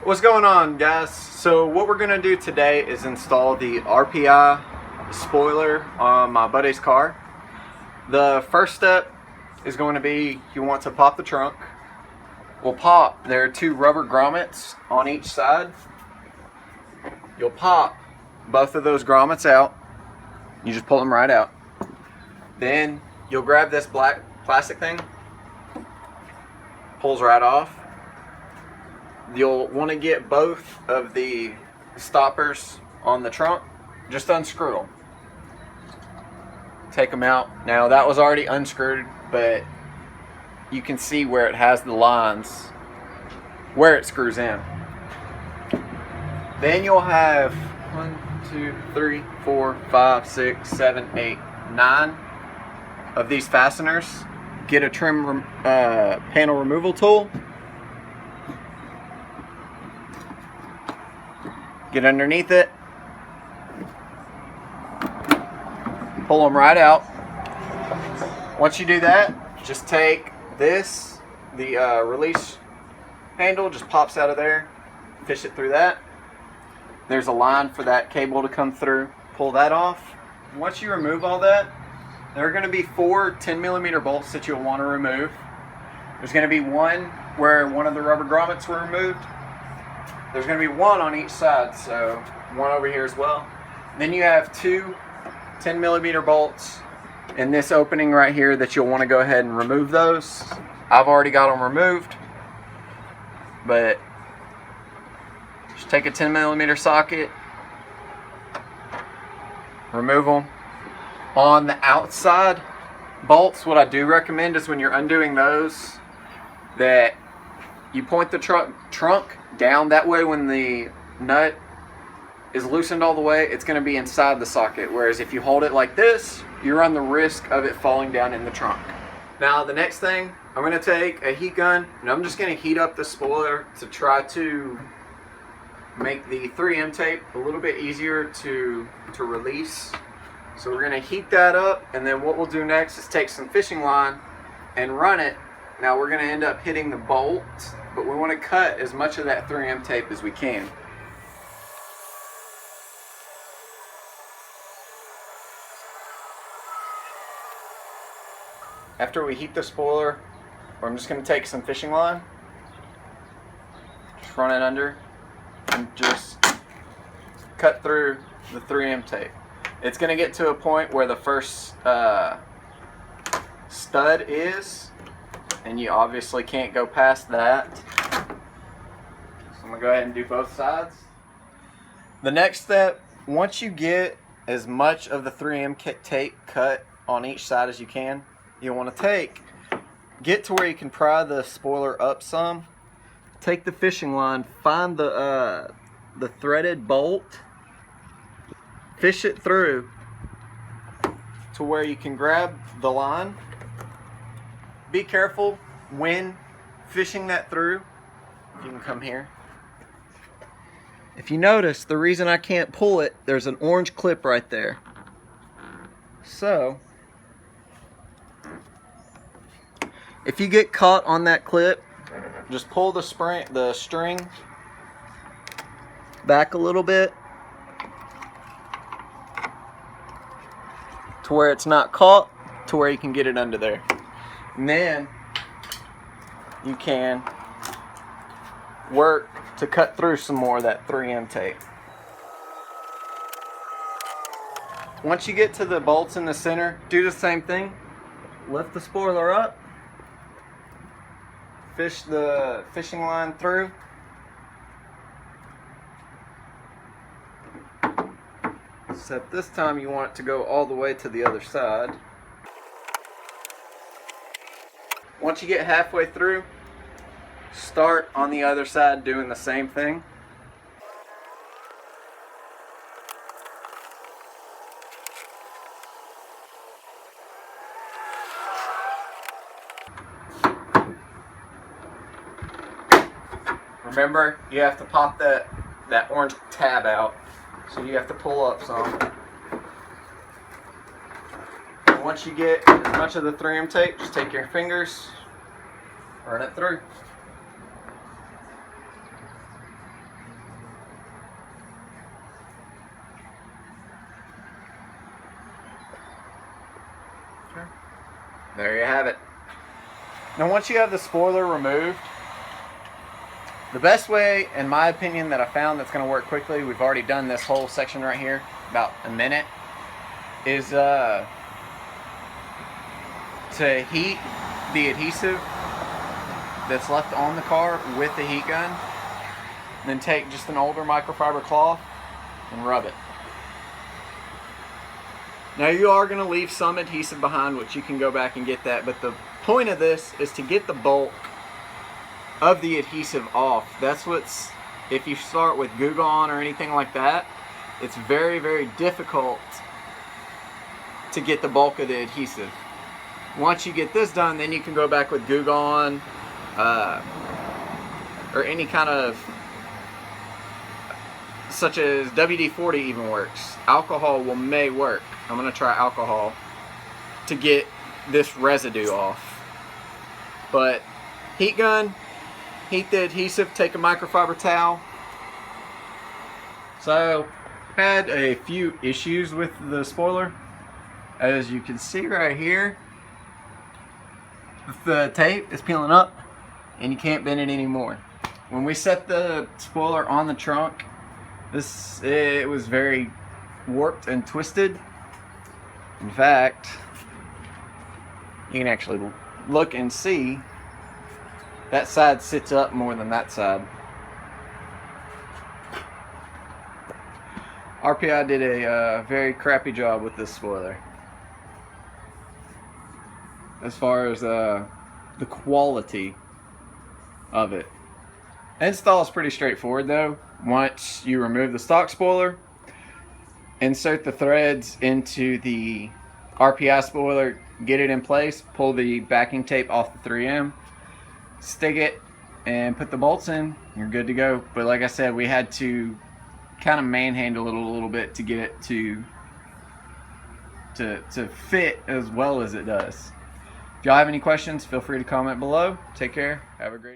What's going on, guys? So what we're gonna do today is install the RPI spoiler on my buddy's car. The first step is going to be you want to pop the trunk. There are two rubber grommets on each side. You'll pop both of those grommets out. You just pull them right out. Then you'll grab this black plastic thing. Pulls right off. You'll want to get both of the stoppers on the trunk. Just unscrew them. Take them out. Now that was already unscrewed, but you can see where it has the lines where it screws in. Then you'll have 1, 2, 3, 4, 5, 6, 7, 8, 9 of these fasteners. Get a trim panel removal tool. Get underneath it. Pull them right out. Once you do that, just take this, the release handle just pops out of there. Fish it through that. There's a line for that cable to come through. Pull that off. Once you remove all that, there are going to be 4 10mm bolts that you'll want to remove. There's going to be one where one of the rubber grommets were removed. There's going to be one on each side, so one over here as well. Then you have 2 10mm bolts in this opening right here that you'll want to go ahead and remove those. I've already got them removed, but just take a 10mm socket, remove them. On the outside bolts, what I do recommend is when you're undoing those, that you point the trunk down. That way when the nut is loosened all the way, it's going to be inside the socket. Whereas if you hold it like this, you run the risk of it falling down in the trunk. Now the next thing, I'm going to take a heat gun and I'm just going to heat up the spoiler to try to make the 3M tape a little bit easier to release. So we're going to heat that up, and then what we'll do next is take some fishing line and run it. Now we're going to end up hitting the bolt, but we want to cut as much of that 3M tape as we can. After we heat the spoiler, I'm just going to take some fishing line, just run it under, and just cut through the 3M tape. It's going to get to a point where the first stud is, and you obviously can't go past that. So I'm going to go ahead and do both sides. The next step, once you get as much of the 3M tape cut on each side as you can, you want to get to where you can pry the spoiler up some. Take the fishing line, find the threaded bolt, fish it through to where you can grab the line. Be careful when fishing that through. You can come here. If you notice, the reason I can't pull it, there's an orange clip right there. So if you get caught on that clip, just pull the string back a little bit to where it's not caught, to where you can get it under there. And then you can work to cut through some more of that 3M tape. Once you get to the bolts in the center, do the same thing. Lift the spoiler up, fish the fishing line through. Except this time you want it to go all the way to the other side. Once you get halfway through, start on the other side doing the same thing. Remember, you have to pop that orange tab out. So you have to pull up some. And once you get as much of the 3M tape, just take your fingers, run it through. there you have it. Now once you have the spoiler removed, the best way, in my opinion, that I found that's going to work quickly, we've already done this whole section right here, about a minute, is to heat the adhesive that's left on the car with the heat gun, and then take just an older microfiber cloth and rub it. Now you are going to leave some adhesive behind, which you can go back and get that, but the point of this is to get the bulk of the adhesive off. That's what's, if you start with Goo Gone or anything like that, it's very, very difficult to get the bulk of the adhesive. Once you get this done, then you can go back with Goo Gone or any kind of, such as WD-40 even works. Alcohol may work. I'm going to try alcohol to get this residue off. But heat gun, heat the adhesive, take a microfiber towel. So, had a few issues with the spoiler. As you can see right here, the tape is peeling up and you can't bend it anymore. When we set the spoiler on the trunk, it was very warped and twisted. In fact, you can actually look and see that side sits up more than that side. RPI did a very crappy job with this spoiler as far as the quality of it. Install is pretty straightforward though. Once you remove the stock spoiler, insert the threads into the RPI spoiler, get it in place, pull the backing tape off the 3M, stick it, and put the bolts in, you're good to go. But like I said, we had to kind of manhandle it a little bit to get it to fit as well as it does. If y'all have any questions, feel free to comment below. Take care. Have a great day.